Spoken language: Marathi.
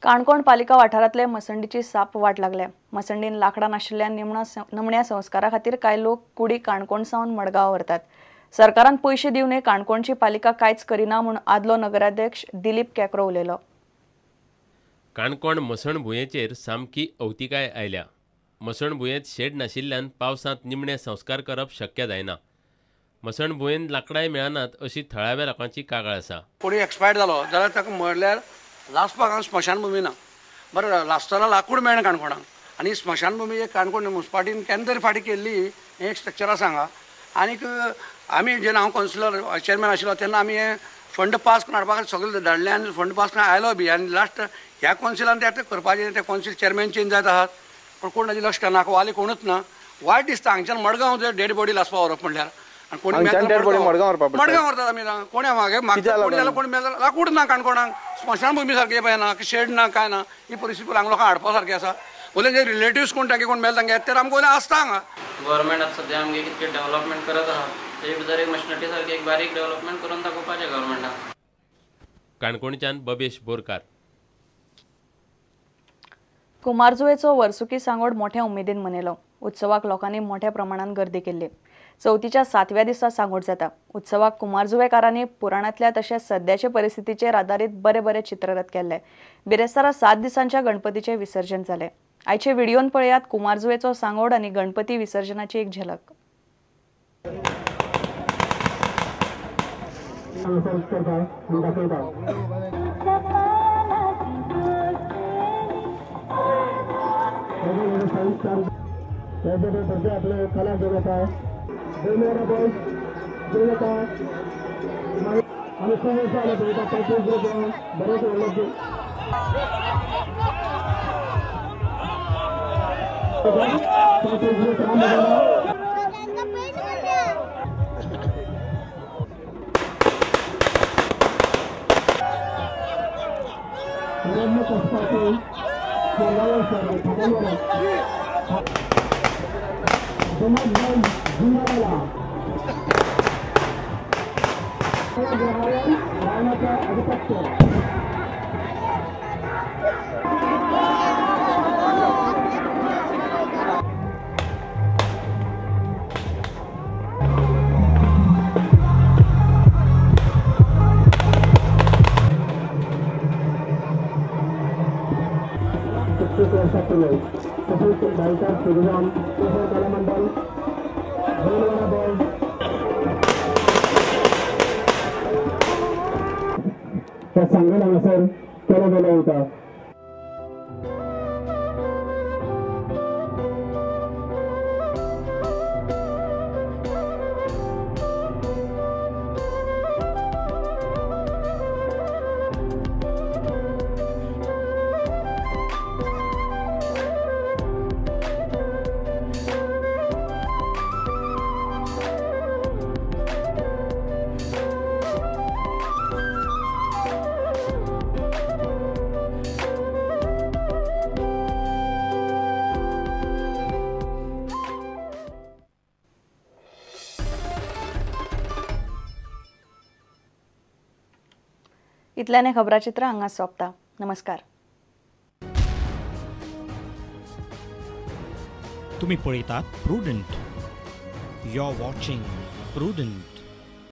काणकोण पालिका वाठारांतले मसंडीची साप वाट लागल्या। मसंडीन लाकडां नाशिल्ल्या नमण्या संस्कारा खातीर कांय लोक कुडी काणकोण सावन मडगांव व्हरतात। सरकारान पैसे दिवनय काणकोणची पालिका कांयच करिना म्हूण आदलो नगराध्यक्ष दिलीप केकरो उलयलो। काणकोण मसणभुंयेचेर सामकी अवतिकाय आयल्या। मसणभुंयेंत शेड नाशिल्ल्यान पावसांत निमणे संस्कार करप शक्य जायना। मसणभुंयेंत लाकडांय मेळनात अशी थळाव्या लोकांची कागाळ आसा। कोणी एक्सपायर्ड जालो जाल्यार ताका मरल्यार लासपाक हांगा स्मशानभुमी ना। बरें लासतना लाकूड मेळना काणकोणाक आनी स्मशानभुमी एक काणकोण मुन्सिपाल्टीन केन्ना तरी फाटीं केल्ली हें एक स्ट्रक्चर आसा हांगा। आनीक आमी जेन्ना हांव कावन्सिलर चेअरमॅन आशिल्लो तेन्ना आमी हे फंड पास करून हाडपाक सगळे धाडले आनी फंड पास करून आयलो बी आनी लास्ट ह्या कावन्सिलान ते करपाचें ते कावन्सिल चेअरमॅन चेंज जायत आहात पूण कोण ताजें लक्ष करना वाले कोणूच ना। वायट दिसता हांगच्यान मडगांव जर डेड बॉडी लासपा व्हरप म्हणल्यार कोणी मडगांव व्हरतात आमी कोणी म्हागे कोणी मेला लाकूड ना काणकोणाक स्मशानभुमी सारकी पळय ना शेड ना काय ना ही परिस्थिती हांगा लोकांक हाडपा सारकी आसा। उलय जे रिलेटिव्स कोण तांगे कोण मेला तांगे येता तर आमकां आसता हांगा। गव्हर्मेंट आतां सद्या आमगे कितके डेव्हलपमेंट करत आहा तेजे भितर एक मशिनरी सारकी एक बारीक डेव्हलपमेंट करून दाखोवपाचें गव्हर्मेंटान। काणकोणच्यान बबेश बोरकार। कुमारजुवेचो वर्सुकी सांगोड मोठ्या उमेदीन मनयलो। उत्सवाक लोकांनी मोठ्या प्रमाणात गर्दी केल्ली। चवथीच्या 7व्या दिसा सांगोड जाता। उत्सवाक कुमारजुवेकारांनी पुराणांतल्या तशेंच सद्याचे परिस्थितीचेर आदारीत बरे बरे चित्ररथ केल्ले। बिरेस्तारा 7 दिसांच्या गणपतीचे विसर्जन जाले। आयचे व्हिडिओन पळयात कुमारजुवेचो सांगोड आनी गणपती विसर्जनाची एक झलक। सांगण्यानुसार केला गेला होता। इतल्याने खबराचित्र हांगा सोंपता। नमस्कार। तुम्ही पळयतात Prudent. You are watching prudent.